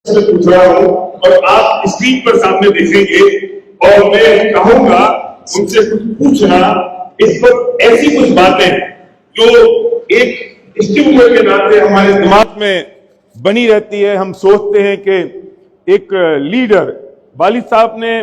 पूछ रहा हूं और आप स्क्रीन पर सामने देखेंगे और मैं कहूंगा उनसे कुछ पूछना इस पर ऐसी कुछ बातें जो एक स्टिमुलर के नाते हमारे दिमाग में बनी रहती है। हम सोचते हैं कि एक लीडर, वालिद साहब ने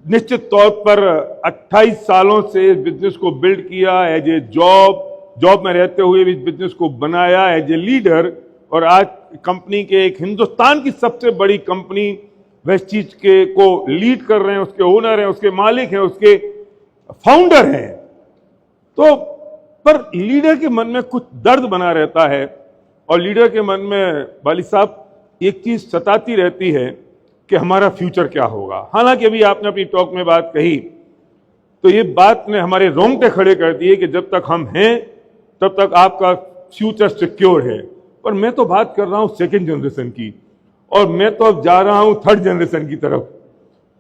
निश्चित तौर पर 28 सालों से इस बिजनेस को बिल्ड किया, एज ए जॉब में रहते हुए इस बिजनेस को बनाया एज ए लीडर, और आज कंपनी के एक हिंदुस्तान की सबसे बड़ी कंपनी वेस्टीज के को लीड कर रहे हैं, उसके ओनर हैं, उसके मालिक हैं, उसके फाउंडर हैं। तो पर लीडर के मन में कुछ दर्द बना रहता है और लीडर के मन में वालिद साहब एक चीज सताती रहती है कि हमारा फ्यूचर क्या होगा। हालांकि अभी आपने अपनी टॉक में बात कही तो ये बात ने हमारे रोंगटे खड़े कर दिए कि जब तक हम हैं तब तक आपका फ्यूचर सिक्योर है। पर मैं तो बात कर रहा हूं सेकेंड जनरेशन की, और मैं तो अब जा रहा हूं थर्ड जनरेशन की तरफ।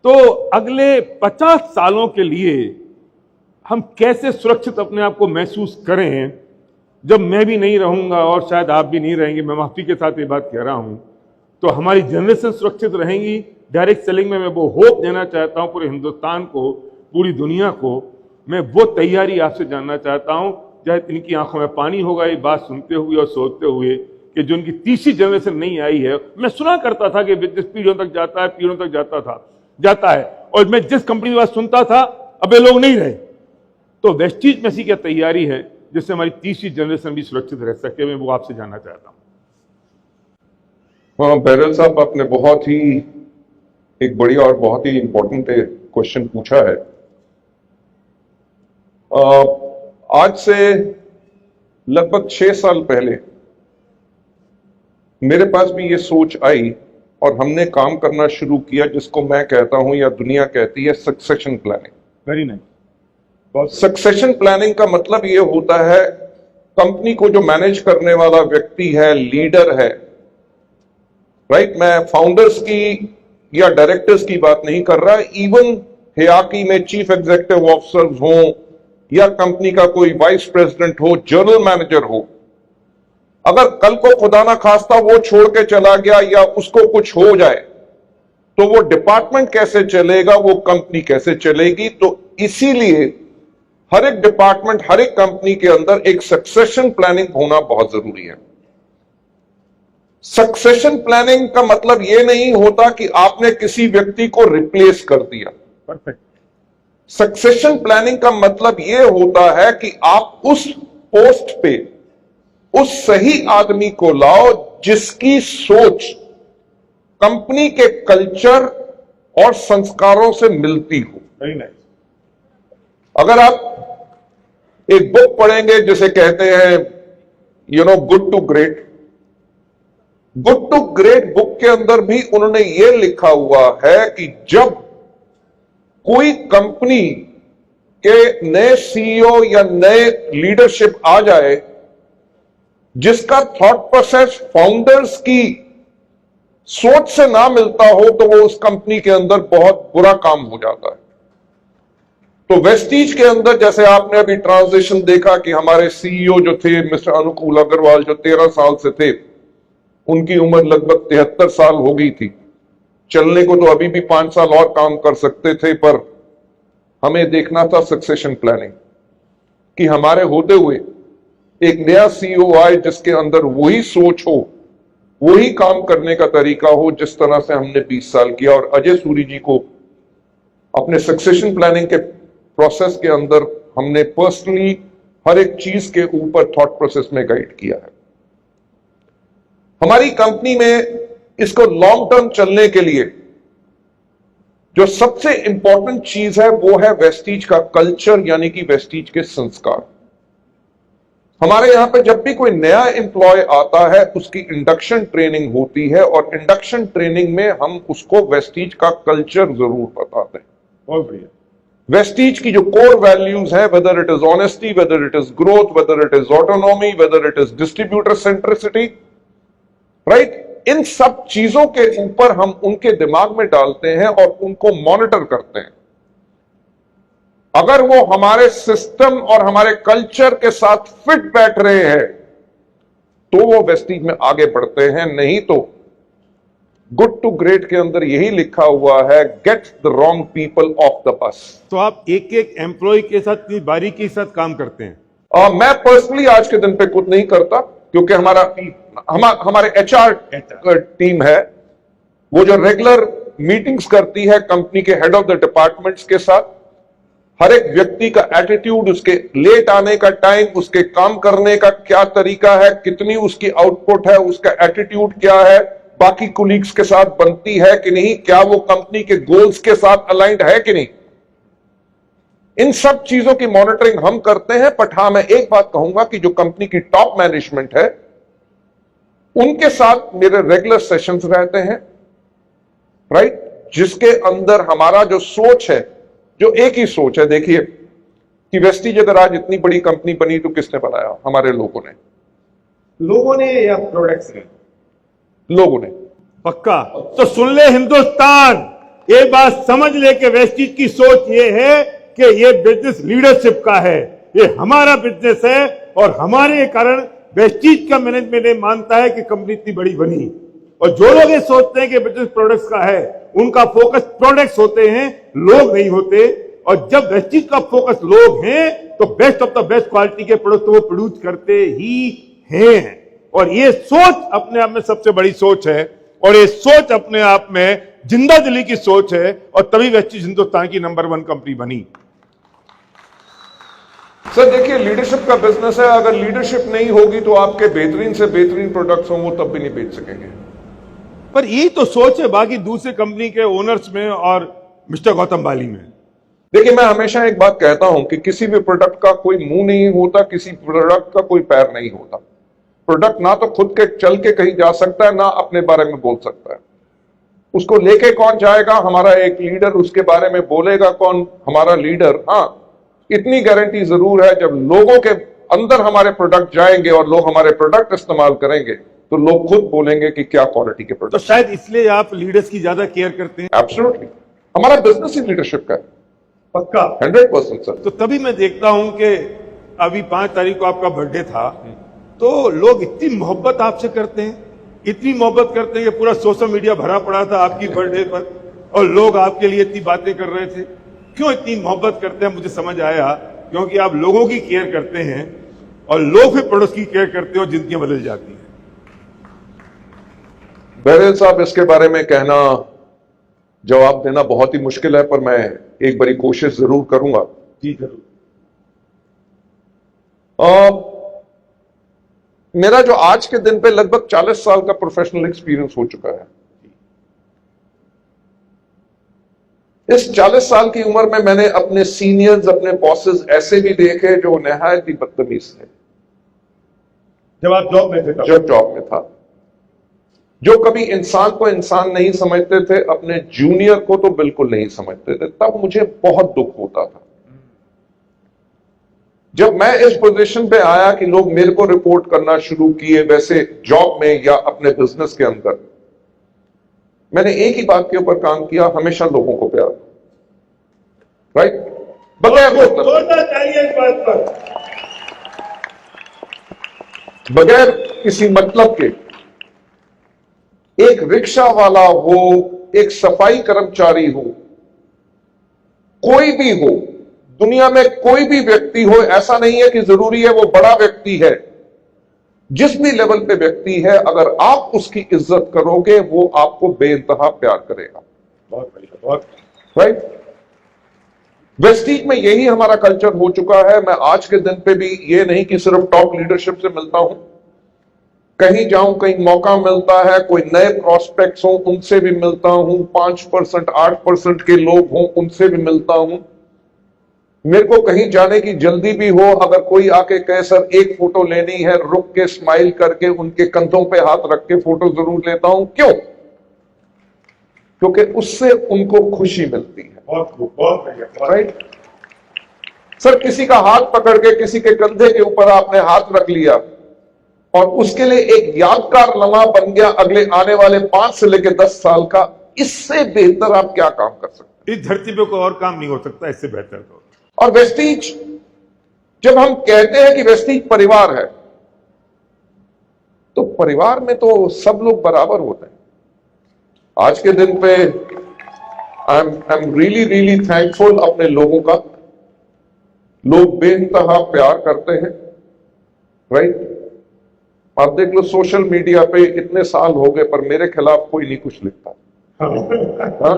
तो अगले 50 सालों के लिए हम कैसे सुरक्षित अपने आप को महसूस करें जब मैं भी नहीं रहूंगा और शायद आप भी नहीं रहेंगे। मैं माफी के साथ ये बात कह रहा हूं। तो हमारी जनरेशन सुरक्षित रहेंगी। डायरेक्ट सेलिंग में मैं वो होप देना चाहता हूं पूरे हिंदुस्तान को, पूरी दुनिया को। मैं वो तैयारी आपसे जानना चाहता हूं। चाहे इनकी आंखों में पानी होगा ये बात सुनते हुए और सोचते हुए कि जो उनकी तीसरी जनरेशन नहीं आई है। मैं सुना करता था कि बिजनेस पीढ़ियों तक जाता है, पीढ़ियों तक जाता है, और मैं जिस कंपनी की बात सुनता था अब ये लोग नहीं रहे। तो वेस्टीज में सी क्या तैयारी है जिससे हमारी तीसरी जनरेशन भी सुरक्षित रह सके, मैं वो आपसे जानना चाहता हूं। हाँ बहरल साहब, आपने बहुत ही एक बढ़िया और बहुत ही इंपॉर्टेंट क्वेश्चन पूछा है। आज से लगभग 6 साल पहले मेरे पास भी ये सोच आई और हमने काम करना शुरू किया जिसको मैं कहता हूं या दुनिया कहती है succession planning. Very nice. Succession planning का मतलब ये होता है कंपनी को जो मैनेज करने वाला व्यक्ति है, लीडर है, राइट। मैं फाउंडर्स की या डायरेक्टर्स की बात नहीं कर रहा, इवन हियाकी में चीफ एग्जीक्यूटिव ऑफिसर्स हो या कंपनी का कोई वाइस प्रेसिडेंट हो, जनरल मैनेजर हो, अगर कल को खुदा ना खास्ता वो छोड़ के चला गया या उसको कुछ हो जाए तो वो डिपार्टमेंट कैसे चलेगा, वो कंपनी कैसे चलेगी। तो इसीलिए हर एक डिपार्टमेंट, हर एक कंपनी के अंदर एक सक्सेशन प्लानिंग होना बहुत जरूरी है। सक्सेशन प्लानिंग का मतलब यह नहीं होता कि आपने किसी व्यक्ति को रिप्लेस कर दिया। परफेक्ट। सक्सेशन प्लानिंग का मतलब यह होता है कि आप उस पोस्ट पे उस सही आदमी को लाओ जिसकी सोच कंपनी के कल्चर और संस्कारों से मिलती हो। Very nice. अगर आप एक बुक पढ़ेंगे जिसे कहते हैं good to great, good to great book के अंदर भी उन्होंने यह लिखा हुआ है कि जब कोई कंपनी के नए सीईओ या नए लीडरशिप आ जाए जिसका थॉट प्रोसेस फाउंडर्स की सोच से ना मिलता हो तो वो उस कंपनी के अंदर बहुत बुरा काम हो जाता है। तो वेस्टीज के अंदर जैसे आपने अभी ट्रांजिशन देखा कि हमारे सीईओ जो थे मिस्टर अनुकूल अग्रवाल, जो 13 साल से थे, उनकी उम्र लगभग 73 साल हो गई थी। चलने को तो अभी भी 5 साल और काम कर सकते थे, पर हमें देखना था सक्सेशन प्लानिंग कि हमारे होते हुए एक नया सीईओ आए जिसके अंदर वही सोच हो, वही काम करने का तरीका हो जिस तरह से हमने 20 साल किया। और अजय सूरी जी को अपने सक्सेशन प्लानिंग के प्रोसेस के अंदर हमने पर्सनली हर एक चीज के ऊपर थॉट प्रोसेस में गाइड किया है। हमारी कंपनी में इसको लॉन्ग टर्म चलने के लिए जो सबसे इंपॉर्टेंट चीज है वो है वेस्टीज का कल्चर, यानी कि वेस्टीज के संस्कार। हमारे यहां पे जब भी कोई नया एम्प्लॉय आता है उसकी इंडक्शन ट्रेनिंग होती है, और इंडक्शन ट्रेनिंग में हम उसको वेस्टीज का कल्चर जरूर बताते हैं। बहुत बढ़िया। वेस्टीज की जो कोर वैल्यूज है, whether it is honesty, whether it is growth, whether it is autonomy, whether it is distributor centricity, right, इन सब चीजों के ऊपर हम उनके दिमाग में डालते हैं और उनको मॉनिटर करते हैं। अगर वो हमारे सिस्टम और हमारे कल्चर के साथ फिट बैठ रहे हैं तो वो वेस्टीज में आगे बढ़ते हैं, नहीं तो गुड टू ग्रेट के अंदर यही लिखा हुआ है, get the wrong people of the bus. तो आप एक एक एम्प्लॉय के साथ इतनी बारीकी के साथ काम करते हैं? मैं पर्सनली आज के दिन पे कुछ नहीं करता, क्योंकि हमारे एचआर टीम है वो जो रेगुलर मीटिंग्स करती है कंपनी के हेड ऑफ द डिपार्टमेंट्स के साथ। हर एक व्यक्ति का एटीट्यूड, उसके लेट आने का टाइम, उसके काम करने का क्या तरीका है, कितनी उसकी आउटपुट है, उसका एटीट्यूड क्या है, बाकी कुलीग्स के साथ बनती है कि नहीं, क्या वो कंपनी के गोल्स के साथ अलाइंड है कि नहीं, इन सब चीजों की मॉनिटरिंग हम करते हैं। बट हां, मैं एक बात कहूंगा कि जो कंपनी की टॉप मैनेजमेंट है उनके साथ मेरे रेगुलर सेशंस रहते हैं, राइट, जिसके अंदर हमारा जो सोच है, जो एक ही सोच है। देखिए कि वेस्टीज अगर आज इतनी बड़ी कंपनी बनी तो किसने बनाया? हमारे लोगों ने या प्रोडक्ट्स ने? लोगों ने। पक्का? तो सुन ले हिंदुस्तान, ये बात समझ ले कि वेस्टीज की सोच ये है कि ये बिजनेस लीडरशिप का है, ये हमारा बिजनेस है और हमारे कारण वेस्टीज का मैनेजमेंट ये मानता है कि कंपनी इतनी बड़ी बनी। और जो लोग ये सोचते हैं कि बिजनेस प्रोडक्ट्स का है, उनका फोकस प्रोडक्ट्स होते हैं, लोग नहीं होते। और जब वेस्टीज का फोकस लोग हैं तो best of the best quality के प्रोडक्ट वो प्रोड्यूस करते ही हैं। और ये सोच अपने आप में सबसे बड़ी सोच है, और ये सोच अपने आप में जिंदा दिली की सोच है, और तभी वेस्टीज हिंदुस्तान की नंबर 1 कंपनी बनी। सर देखिए, लीडरशिप का बिजनेस है, अगर लीडरशिप नहीं होगी तो आपके बेहतरीन से बेहतरीन प्रोडक्ट्स हों वो तब भी नहीं बेच सकेंगे। पर यही तो सोच है बाकी दूसरे कंपनी के ओनर्स में और मिस्टर गौतम बाली में। देखिए, मैं हमेशा एक बात कहता हूं कि किसी भी प्रोडक्ट का कोई मुंह नहीं होता, किसी प्रोडक्ट का कोई पैर नहीं होता। प्रोडक्ट ना तो खुद के चल के कहीं जा सकता है, ना अपने बारे में बोल सकता है। उसको लेके कौन जाएगा? हमारा एक लीडर। उसके बारे में बोलेगा कौन? हमारा लीडर। हाँ, इतनी गारंटी जरूर है, जब लोगों के अंदर हमारे प्रोडक्ट जाएंगे और लोग हमारे प्रोडक्ट इस्तेमाल करेंगे तो लोग खुद बोलेंगे कि क्या क्वालिटी के प्रोडक्ट। तो शायद इसलिए आप लीडर्स की ज्यादा केयर करते हैं। एब्सोल्युटली, हमारा बिजनेस ही लीडरशिप का है। पक्का? 100% सर। तो तभी मैं देखता हूं कि अभी 5 तारीख को आपका बर्थडे था, तो लोग इतनी मोहब्बत आपसे करते हैं, इतनी मोहब्बत करते हैं कि पूरा सोशल मीडिया भरा पड़ा था आपकी बर्थडे पर, और लोग आपके लिए इतनी बातें कर रहे थे। क्यों इतनी मोहब्बत करते हैं? मुझे समझ आया, क्योंकि आप लोगों की केयर करते हैं, और लोग फिर पड़ोस की केयर करते हैं, और जिंदगियां बदल जाती हैं। बहरेल साहब, इसके बारे में कहना, जवाब देना बहुत ही मुश्किल है, पर मैं एक बारी कोशिश जरूर करूंगा। जी जरूर। मेरा जो आज के दिन पे लगभग 40 साल का प्रोफेशनल एक्सपीरियंस हो चुका है। इस 40 साल की उम्र में मैंने अपने सीनियर्स, अपने बॉसेस ऐसे भी देखे जो निहायत ही बदतमीज थे। जब आप जॉब में थे? जब जॉब में था, जो कभी इंसान को इंसान नहीं समझते थे, अपने जूनियर को तो बिल्कुल नहीं समझते थे। तब मुझे बहुत दुख होता था जब मैं इस पोजीशन पे आया कि लोग मेरे को रिपोर्ट करना शुरू किए, वैसे जॉब में या अपने बिजनेस के अंदर। मैंने एक ही बात के ऊपर काम किया, हमेशा लोगों को प्यार, राइट, बगैर बगैर किसी मतलब के। एक रिक्शा वाला हो, एक सफाई कर्मचारी हो, कोई भी हो, दुनिया में कोई भी व्यक्ति हो, ऐसा नहीं है कि जरूरी है वो बड़ा व्यक्ति है, जिस भी लेवल पे व्यक्ति है, अगर आप उसकी इज्जत करोगे वो आपको बेइंतहा प्यार करेगा। बहुत बढ़िया, बहुत राइट। वेस्टीज में यही हमारा कल्चर हो चुका है। मैं आज के दिन पे भी ये नहीं कि सिर्फ टॉप लीडरशिप से मिलता हूं, कहीं जाऊं, कहीं मौका मिलता है, कोई नए प्रोस्पेक्ट्स हो उनसे भी मिलता हूं, 5% 8% के लोग हों उनसे भी मिलता हूं। मेरे को कहीं जाने की जल्दी भी हो, अगर कोई आके कहे सर एक फोटो लेनी है, रुक के स्माइल करके उनके कंधों पे हाथ रख के फोटो जरूर लेता हूं। क्यों? क्योंकि उससे उनको खुशी मिलती है। बहुत बढ़िया, राइट। सर किसी का हाथ पकड़ के किसी के कंधे के ऊपर आपने हाथ रख लिया और उसके लिए एक यादगार लम्हा बन गया अगले आने वाले 5 से लेकर 10 साल का, इससे बेहतर आप क्या काम कर सकते? इस धरती पे कोई और काम नहीं हो सकता इससे बेहतर। तो और वेस्टीज, जब हम कहते हैं कि वेस्टीज परिवार है, तो परिवार में तो सब लोग बराबर होते हैं। आज के दिन पे आई एम रियली थैंकफुल अपने लोगों का। लोग बेइंतहा प्यार करते हैं, राइट? आप देख लो सोशल मीडिया पे इतने साल हो गए पर मेरे खिलाफ कोई नहीं कुछ लिखता। हाँ?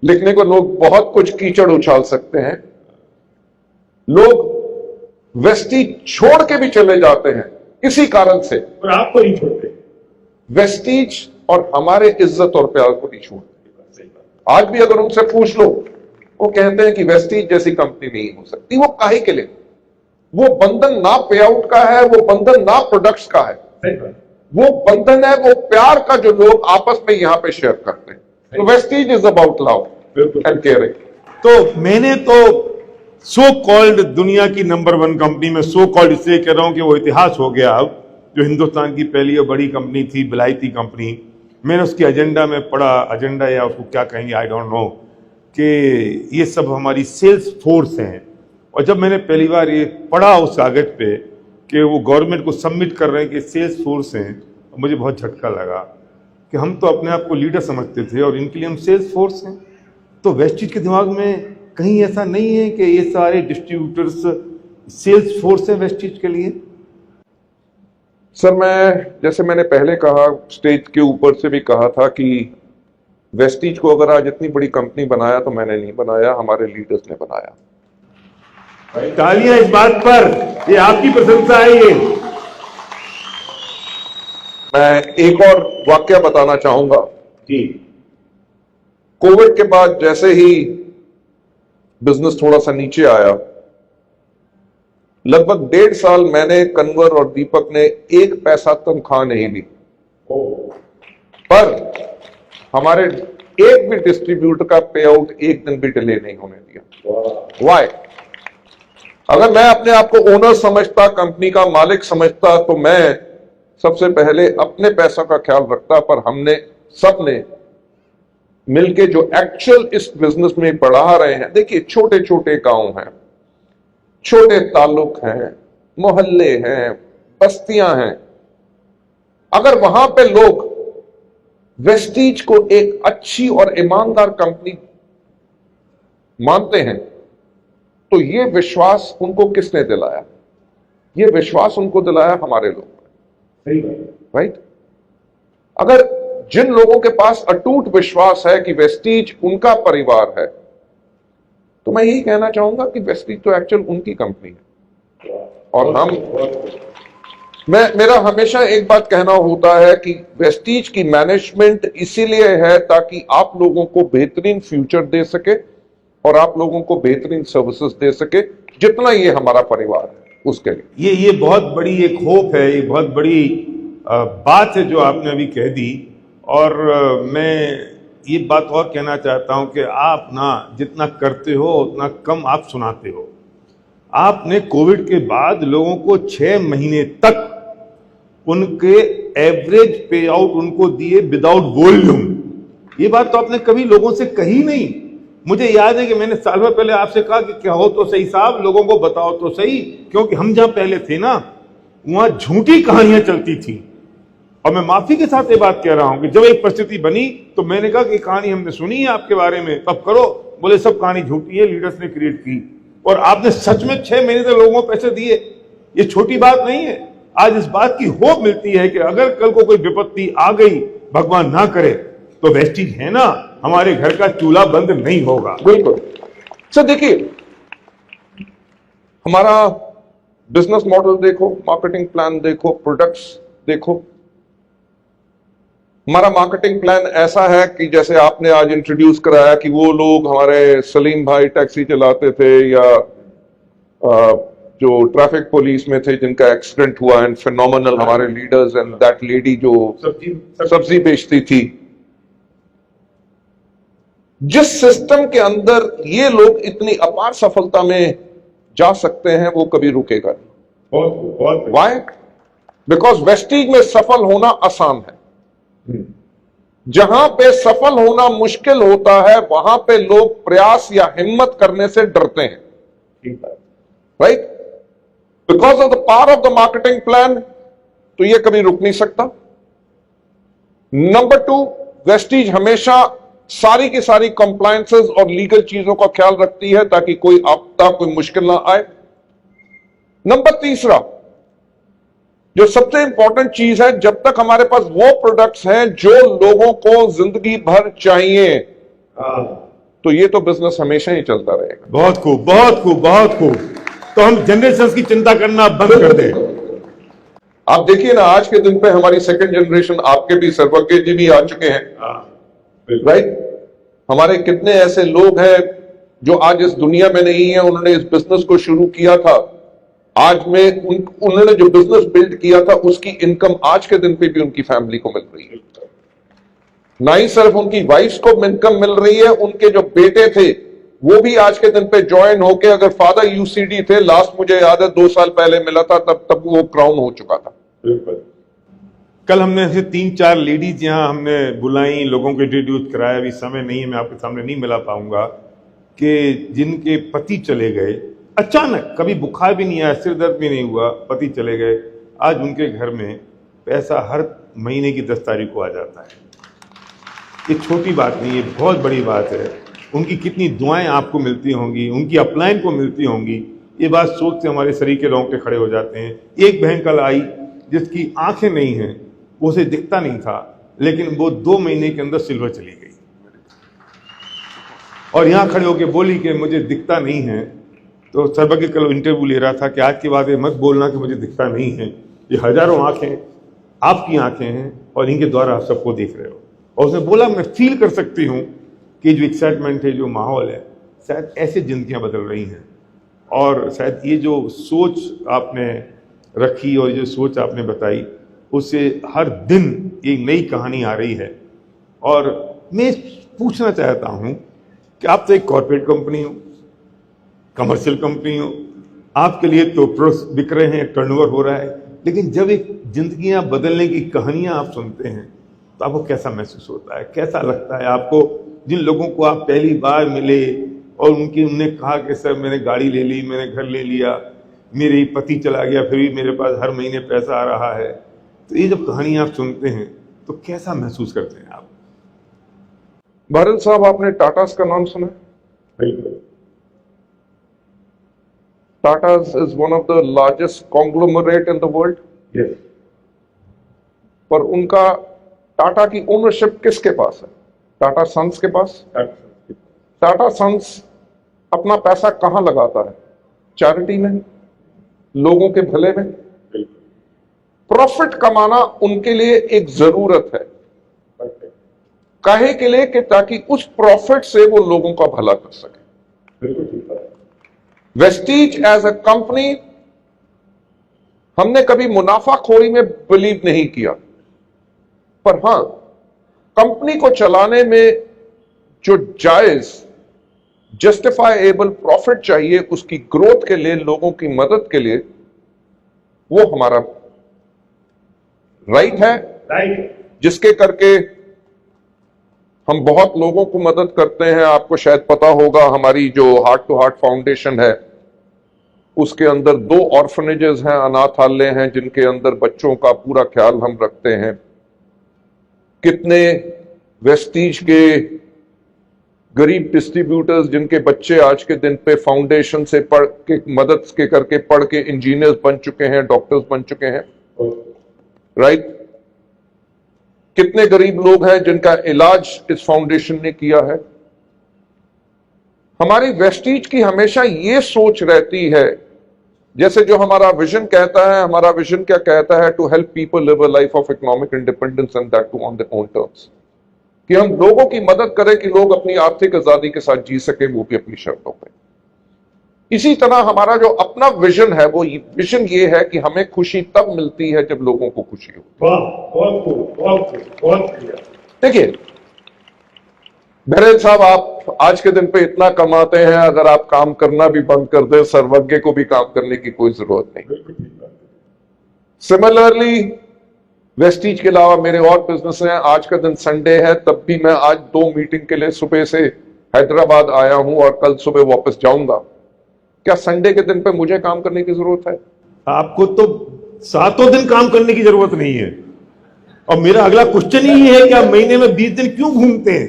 लिखने को लोग बहुत कुछ कीचड़ उछाल सकते हैं। लोग वेस्टीज छोड़ के भी चले जाते हैं इसी कारण से, और आपको नहीं छोड़ते। वेस्टीज और हमारे इज्जत और प्यार को नहीं छोड़ते। आज भी अगर उनसे पूछ लो, वो कहते हैं कि वेस्टीज जैसी कंपनी नहीं हो सकती। वो काहे के लिए? वो बंधन ना पे आउट का है, वो बंधन ना प्रोडक्ट्स का है, वो बंधन है वो प्यार का जो लोग आपस में यहां पे शेयर करते हैं। तो Vestige is about love and caring. तो मैंने तो सो कॉल्ड दुनिया की नंबर 1 कंपनी में, सो कॉल्ड इसलिए कह रहा हूं कि वो इतिहास हो गया अब, जो हिंदुस्तान की पहली और बड़ी कंपनी थी, बिलायती कंपनी। मैंने उसके एजेंडा में पढ़ा, एजेंडा या उसको क्या कहेंगे आई डोंट नो, कि ये सब हमारी सेल्स फोर्स हैं। और जब मैंने पहली बार ये पढ़ा उस कागज पे कि वो गवर्नमेंट को सबमिट कर रहे हैं कि सेल्स फोर्स हैं, मुझे बहुत झटका लगा कि हम तो अपने आप को लीडर समझते थे और इनके लिए हम सेल्स फोर्स हैं। तो वेस्टीज के दिमाग में कहीं ऐसा नहीं है कि ये सारे डिस्ट्रीब्यूटर्स सेल्स फोर्स है वेस्टीज के लिए? सर, जैसे मैंने पहले कहा, स्टेज के ऊपर से भी कहा था कि वेस्टीज को अगर आज इतनी बड़ी कंपनी बनाया तो मैंने नहीं बनाया, हमारे लीडर्स ने बनाया। तालियां इस बात पर, ये आपकी प्रशंसा है। ये मैं एक और वाकया बताना चाहूंगा जी। कोविड के बाद जैसे ही बिजनेस थोड़ा सा नीचे आया, लगभग 1.5 साल मैंने, कन्वर और दीपक ने 1 पैसा तनख्वाह नहीं ली, पर हमारे एक भी डिस्ट्रीब्यूटर का पे आउट एक दिन भी डिले नहीं होने दिया। वाई? अगर मैं अपने आप को ओनर समझता, कंपनी का मालिक समझता, तो मैं सबसे पहले अपने पैसों का ख्याल रखता। पर हमने सबने मिलके जो एक्चुअल इस बिजनेस में बढ़ा रहे हैं, देखिए छोटे छोटे गांव हैं, छोटे ताल्लुक हैं, मोहल्ले हैं, बस्तियां हैं, अगर वहां पे लोग वेस्टीज को एक अच्छी और ईमानदार कंपनी मानते हैं, तो ये विश्वास उनको किसने दिलाया? ये विश्वास उनको दिलाया हमारे लोग, राइट? अगर जिन लोगों के पास अटूट विश्वास है कि वेस्टीज उनका परिवार है, तो मैं यही कहना चाहूंगा कि वेस्टीज तो एक्चुअल उनकी कंपनी है। और मेरा हमेशा एक बात कहना होता है कि वेस्टीज की मैनेजमेंट इसीलिए है ताकि आप लोगों को बेहतरीन फ्यूचर दे सके और आप लोगों को बेहतरीन सर्विसेज दे सके, जितना ये हमारा परिवार है उसके लिए। ये बहुत बड़ी एक होप है, ये बहुत बड़ी बात है जो आपने अभी कह दी। और मैं ये बात और कहना चाहता हूं कि आप ना जितना करते हो उतना कम आप सुनाते हो। आपने कोविड के बाद लोगों को 6 महीने तक उनके एवरेज पे आउट उनको दिए विदाउट वॉल्यूम। ये बात तो आपने कभी लोगों से कही नहीं। मुझे याद है कि मैंने साल भर पहले आपसे कहा कि क्या हो तो सही साहब, लोगों को बताओ तो सही, क्योंकि हम जहां पहले थे ना, वहां झूठी कहानियां चलती थी। और मैं माफी के साथ ये बात कह रहा हूं कि जब एक परिस्थिति बनी तो मैंने कहा कि कहानी हमने सुनी है आपके बारे में, तब करो। बोले सब कहानी झूठी है, लीडर्स ने क्रिएट की। और आपने सच में 6 महीने तक लोगों को पैसे दिए। ये छोटी बात नहीं है। आज इस बात की होप मिलती है कि अगर कल को कोई विपत्ति आ गई, भगवान ना करे, तो वेस्टीज है ना, हमारे घर का चूल्हा बंद नहीं होगा। बिल्कुल सर। देखिए, हमारा बिजनेस मॉडल देखो, मार्केटिंग प्लान देखो, प्रोडक्ट्स देखो। हमारा मार्केटिंग प्लान ऐसा है कि जैसे आपने आज इंट्रोड्यूस कराया कि वो लोग हमारे सलीम भाई टैक्सी चलाते थे या जो ट्रैफिक पुलिस में थे जिनका एक्सीडेंट हुआ, एंड फिनोमिनल हमारे लीडर्स, एंड दैट लेडी जो सब्जी बेचती थी। जिस सिस्टम के अंदर ये लोग इतनी अपार सफलता में जा सकते हैं, वो कभी रुकेगा नहीं। वाई? बिकॉज वेस्टीज में सफल होना आसान है। जहां पे सफल होना मुश्किल होता है, वहां पे लोग प्रयास या हिम्मत करने से डरते हैं, right? Because of the power of the marketing plan, तो ये कभी रुक नहीं सकता। नंबर 2, वेस्टीज हमेशा सारी की सारी कंप्लायंसेस और लीगल चीजों का ख्याल रखती है ताकि कोई आपदा, कोई मुश्किल ना आए। नंबर तीसरा, जो सबसे इंपॉर्टेंट चीज है, जब तक हमारे पास वो प्रोडक्ट्स हैं जो लोगों को जिंदगी भर चाहिए, तो ये तो बिजनेस हमेशा ही चलता रहेगा। बहुत खूब, बहुत खूब, बहुत खूब। तो हम जनरेशन की चिंता करना बंद कर दें। आप देखिए ना, आज के दिन पे हमारी सेकंड जनरेशन, आपके भी सर्वज्ञ जी भी आ चुके हैं, राइट? हमारे कितने ऐसे लोग हैं जो आज इस दुनिया में नहीं है, उन्होंने इस बिजनेस को शुरू किया था, आज में उन्होंने जो बिजनेस बिल्ड किया था उसकी इनकम आज के दिन पे भी उनकी फैमिली को मिल रही है। ना ही सिर्फ उनकी वाइफ्स को इनकम मिल रही है, उनके जो बेटे थे वो भी आज के दिन पे ज्वाइन होके, अगर फादर यूसीडी थे, लास्ट मुझे याद है 2 साल पहले मिला था, तब वो क्राउन हो चुका था। कल हमने ऐसे 3-4 लेडीज यहाँ हमने बुलाई, लोगों को इंट्रोड्यूस कराया। अभी समय नहीं है, मैं आपके सामने नहीं मिला पाऊंगा, कि जिनके पति चले गए अचानक, कभी बुखार भी नहीं आया, सिर दर्द भी नहीं हुआ, पति चले गए, आज उनके घर में पैसा हर महीने की 10 तारीख को आ जाता है। ये छोटी बात नहीं, ये बहुत बड़ी बात है। उनकी कितनी दुआएं आपको मिलती होंगी, उनकी अपलाइन को मिलती होंगी, ये बात सोच से हमारे शरीर के रोंगटे खड़े हो जाते हैं। एक बहन कल आई जिसकी आंखें नहीं हैं, उसे दिखता नहीं था, लेकिन वो 2 महीने के अंदर सिल्वर चली गई और यहाँ खड़े होकर बोली कि मुझे दिखता नहीं है। तो सर्वज्ञ कल इंटरव्यू ले रहा था कि आज के बाद ये मत बोलना कि मुझे दिखता नहीं है, ये हजारों आंखें आपकी आंखें हैं और इनके द्वारा आप सबको देख रहे हो। और उसने बोला, मैं फील कर सकती हूँ कि जो एक्साइटमेंट है, जो माहौल है, शायद ऐसे जिंदगियां बदल रही हैं। और शायद ये जो सोच आपने रखी और ये सोच आपने बताई, उससे हर दिन एक नई कहानी आ रही है। और मैं पूछना चाहता हूँ कि आप तो एक कॉर्पोरेट कंपनी हो, कमर्शियल कंपनी हो, आपके लिए तो प्रोडक्ट्स बिक रहे हैं, टर्नओवर हो रहा है, लेकिन जब एक जिंदगियां बदलने की कहानियां आप सुनते हैं तो आपको कैसा महसूस होता है, कैसा लगता है आपको? जिन लोगों को आप पहली बार मिले और उनने कहा कि सर मैंने गाड़ी ले ली, मैंने घर ले लिया, मेरे पति चला गया, फिर भी मेरे पास हर महीने पैसा आ रहा है, तो ये जब कहानियां आप सुनते हैं तो कैसा महसूस करते हैं आप? भारत साहब, आपने टाटास का नाम सुना है? Tatas is one of the largest conglomerate in the world. पर उनका टाटा की ओनरशिप किसके पास है? टाटा सन्स के पास। टाटा सन्स अपना पैसा कहां लगाता है? चैरिटी में, लोगों के भले में। प्रॉफिट कमाना उनके लिए एक जरूरत है, काहे के लिए कि ताकि उस प्रॉफिट से वो लोगों का भला कर सके। वेस्टीज एज अ कंपनी, हमने कभी मुनाफाखोरी में बिलीव नहीं किया, पर हां, कंपनी को चलाने में जो जायज जस्टिफाइएबल प्रॉफिट चाहिए, उसकी ग्रोथ के लिए, लोगों की मदद के लिए, वो हमारा राइट है, जिसके करके हम बहुत लोगों को मदद करते हैं। आपको शायद पता होगा, हमारी जो हार्ट टू हार्ट फाउंडेशन है, उसके अंदर 2 ऑर्फनेजेस हैं, अनाथालय हैं, जिनके अंदर बच्चों का पूरा ख्याल हम रखते हैं। कितने वेस्टीज के गरीब डिस्ट्रीब्यूटर्स, जिनके बच्चे आज के दिन पे फाउंडेशन से पढ़ के, मदद के करके पढ़ के इंजीनियर्स बन चुके हैं, डॉक्टर्स बन चुके हैं, राइट? कितने गरीब लोग हैं जिनका इलाज इस फाउंडेशन ने किया है। हमारी वेस्टीज की हमेशा ये सोच रहती है, जैसे जो हमारा विजन कहता है, हमारा विजन क्या कहता है? To help people live a life of economic independence and that too on their own terms. कि हम लोगों की मदद करें कि लोग अपनी आर्थिक आजादी के साथ जी सके, वो भी अपनी शर्तों पे। इसी तरह हमारा जो अपना विजन है, वो विजन ये है कि हमें खुशी तब मिलती है जब लोगों को खुशी हो। देखिए बहरेल साहब, आप आज के दिन पे इतना कमाते हैं, अगर आप काम करना भी बंद कर दें, सर्वज्ञ को भी काम करने की कोई जरूरत नहीं। सिमिलरली वेस्टीज के अलावा मेरे और बिजनेस हैं। आज का दिन संडे है, तब भी मैं आज 2 मीटिंग के लिए सुबह से हैदराबाद आया हूं और कल सुबह वापस जाऊंगा। क्या संडे के दिन पे मुझे काम करने की जरूरत है? आपको तो 7 दिन काम करने की जरूरत नहीं है। और मेरा अगला क्वेश्चन ही है कि आप महीने में 20 दिन क्यों घूमते हैं?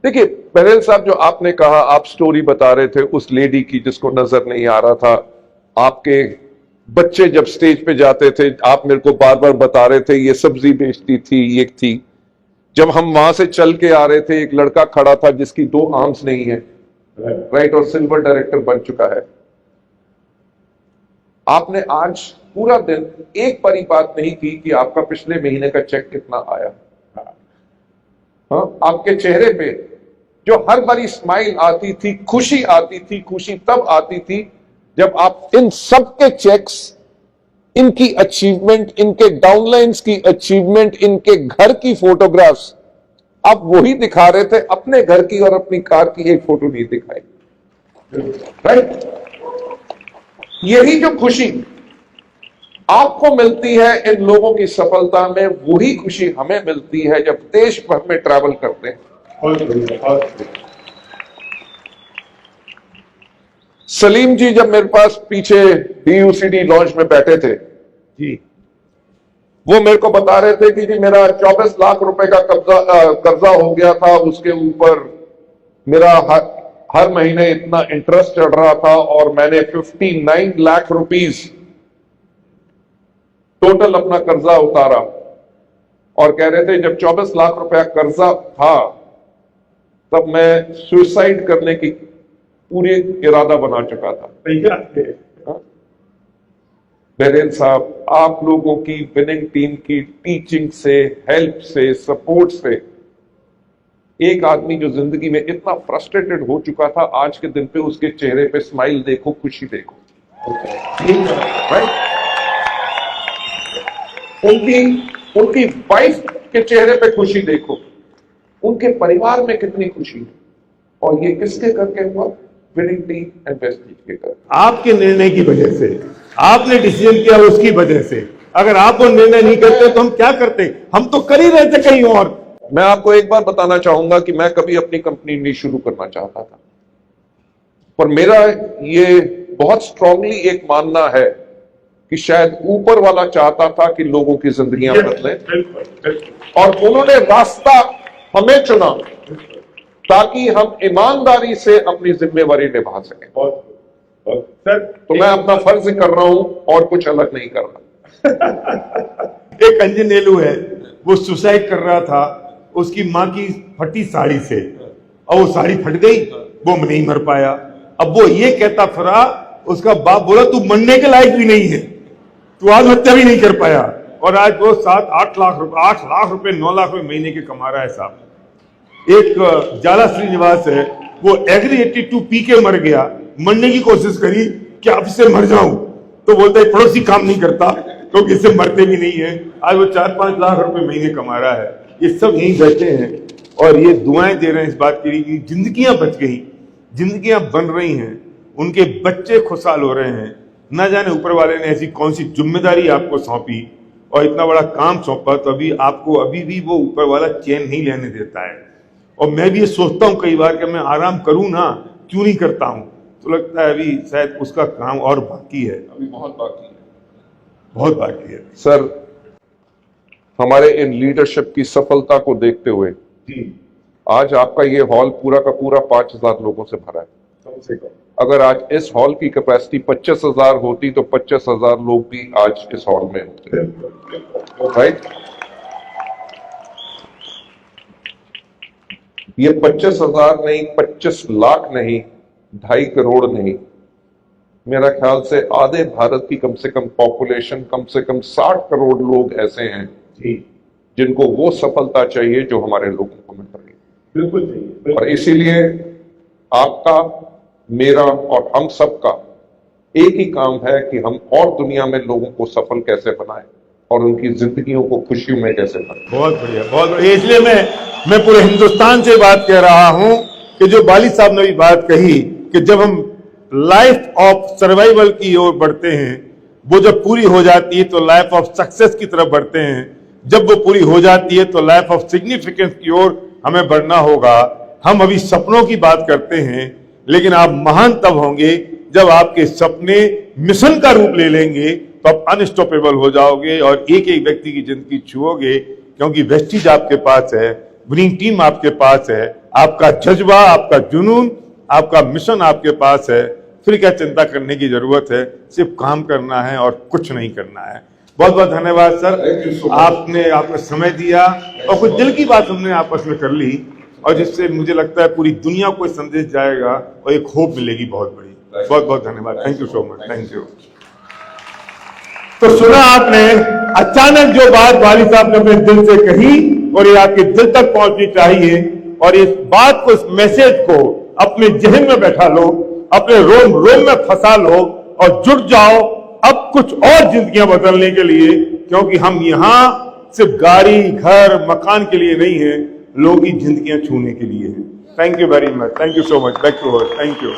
देखिए बहरेल साहब, जो आपने कहा, आप स्टोरी बता रहे थे उस लेडी की जिसको नजर नहीं आ रहा था, आपके बच्चे जब स्टेज पे जाते थे आप मेरे को बार बार बता रहे थे ये सब्जी बेचती थी, ये थी। जब हम वहां से चल के आ रहे थे एक लड़का खड़ा था जिसकी 2 आर्म्स नहीं है, राइट, और सिल्वर डायरेक्टर बन चुका है। आपने आज पूरा दिन एक बारी बात नहीं की कि आपका पिछले महीने का चेक कितना आया। हाँ, आपके चेहरे पे जो हर बारी स्माइल आती थी, खुशी आती थी, खुशी तब आती थी जब आप इन सबके चेक्स, इनकी अचीवमेंट, इनके डाउनलाइंस की अचीवमेंट, इनके घर की फोटोग्राफ्स आप वही दिखा रहे थे, अपने घर की और अपनी कार की एक फोटो नहीं दिखाई, राइट। यही जो खुशी आपको मिलती है इन लोगों की सफलता में, वही खुशी हमें मिलती है जब देश भर में ट्रैवल करते हैं। सलीम जी जब मेरे पास पीछे DUCD लॉन्च में बैठे थे जी, वो मेरे को बता रहे थे कि जी मेरा 24 लाख रुपए का कर्जा हो गया था, उसके ऊपर मेरा हर महीने इतना इंटरेस्ट चढ़ रहा था और मैंने 59 लाख रुपीस टोटल अपना कर्जा उतारा। और कह रहे थे जब 24 लाख रुपया कर्जा था तब मैं सुसाइड करने की पूरी इरादा बना चुका था। बहरेल साहब, आप लोगों की विनिंग टीम की टीचिंग से, हेल्प से, सपोर्ट से एक आदमी जो जिंदगी में इतना फ्रस्ट्रेटेड हो चुका था, आज के दिन पे उसके चेहरे पे स्माइल देखो, खुशी देखो, राइट। उनकी वाइफ के चेहरे पे खुशी देखो, उनके परिवार में कितनी खुशी है। और ये किसके करके हुआ? विनिंग टीम एंड वेस्टीज के करके। आपके निर्णय की वजह से, आपने डिसीजन किया उसकी वजह से। अगर आप वो निर्णय नहीं करते तो हम क्या करते? हम तो कर ही रहे थे कहीं और। मैं आपको एक बार बताना चाहूंगा कि मैं कभी अपनी कंपनी नहीं शुरू करना चाहता था, पर मेरा ये बहुत स्ट्रांगली एक मानना है कि शायद ऊपर वाला चाहता था कि लोगों की जिंदगियां बदलें, और उन्होंने रास्ता हमें चुना ताकि हम ईमानदारी से अपनी जिम्मेवारी निभा सकें। सर, तो मैं अपना फर्ज कर रहा हूं और कुछ अलग नहीं कर रहा। एक अंजनेलू है, वो सुसाइड कर रहा था उसकी मां की फटी साड़ी से, और वो साड़ी फट गई, वो नहीं मर पाया। अब वो ये कहता फिरा, उसका बाप बोला तू मरने के लायक भी नहीं है, तू आत्महत्या भी नहीं कर पाया। और आज वो 7-8 लाख रुपए, 8 लाख रुपए, 9 लाख रुपए महीने के कमा रहा है साहब। एक जाला श्रीनिवास है, वो एग्री 82 पी के मर गया, मरने की कोशिश करी कि अब इससे मर जाऊं, तो बोलता है पड़ोसी काम नहीं करता क्योंकि इससे मरते भी नहीं है। आज वो 4-5 लाख रुपए महीने कमा रहा है। ये सब यहीं बैठे हैं और ये दुआएं दे रहे हैं इस बात के लिए कि जिंदगियां बच गई, जिंदगियां बन रही हैं, उनके बच्चे खुशहाल हो रहे हैं। ना जाने ऊपर वाले ने ऐसी कौन सी जिम्मेदारी आपको सौंपी और इतना बड़ा काम सौंपा, तो अभी आपको अभी भी वो ऊपर वाला चैन नहीं लेने देता है। और मैं भी ये सोचता हूं कई बार कि मैं आराम करूं ना, क्यों नहीं करता हूं, तो लगता है अभी शायद उसका काम और बाकी है, अभी बहुत बाकी है, बहुत बाकी है। सर, हमारे इन लीडरशिप की सफलता को देखते हुए जी, आज आपका ये हॉल पूरा का पूरा 5000 लोगों से भरा है। कम से कम अगर आज इस हॉल की कैपेसिटी 25,000 होती तो 25,000 लोग भी आज इस हॉल में होते, राइट। ये 25,000 नहीं, 25 लाख नहीं, 2.5 करोड़ नहीं, मेरा ख्याल से आधे भारत की कम से कम पॉपुलेशन, कम से कम 60 करोड़ लोग ऐसे हैं जी, जिनको वो सफलता चाहिए जो हमारे लोगों को मिल रही है। बिल्कुल चाहिए। और इसीलिए आपका, मेरा और हम सबका एक ही काम है कि हम और दुनिया में लोगों को सफल कैसे बनाएं और उनकी जिंदगियों को खुशियों में कैसे बनाएं। बहुत बढ़िया, बहुत बढ़िया। इसलिए मैं पूरे हिंदुस्तान से बात कह रहा हूं कि जो बाली साहब ने भी बात कही कि जब हम लाइफ ऑफ सर्वाइवल की ओर बढ़ते हैं, वो जब पूरी हो जाती है तो लाइफ ऑफ सक्सेस की तरफ बढ़ते हैं। जब वो पूरी हो जाती है तो लाइफ ऑफ सिग्निफिकेंस की ओर हमें बढ़ना होगा। हम अभी सपनों की बात करते हैं, लेकिन आप महान तब होंगे जब आपके सपने मिशन का रूप ले लेंगे, तो आप अनस्टॉपेबल हो जाओगे और एक एक व्यक्ति की जिंदगी छुओगे। क्योंकि वेस्टीज आपके पास है, विनिंग टीम आपके पास है, आपका जज्बा, आपका जुनून, आपका मिशन आपके पास है। फिर क्या चिंता करने की जरूरत है, सिर्फ काम करना है और कुछ नहीं करना है। बहुत बहुत धन्यवाद सर, आपने समय दिया और कुछ दिल की बात हमने आपस में कर ली, और जिससे मुझे लगता है पूरी दुनिया को संदेश जाएगा और एक होप मिलेगी बहुत बड़ी। बहुत बहुत धन्यवाद, thank you so much, thank you. तो सुना आपने, अचानक जो बात वाली साहब ने अपने दिल से कही और ये आपके दिल तक पहुंचनी चाहिए, और इस बात को, इस मैसेज को अपने जहन में बैठा लो, अपने रोम रोम में फंसा लो और जुट जाओ अब कुछ और जिंदगियां बदलने के लिए, क्योंकि हम यहां सिर्फ गाड़ी, घर, मकान के लिए नहीं है, लोगों की जिंदगियां छूने के लिए है। Thank you very much, thank you so much, back to host, thank you.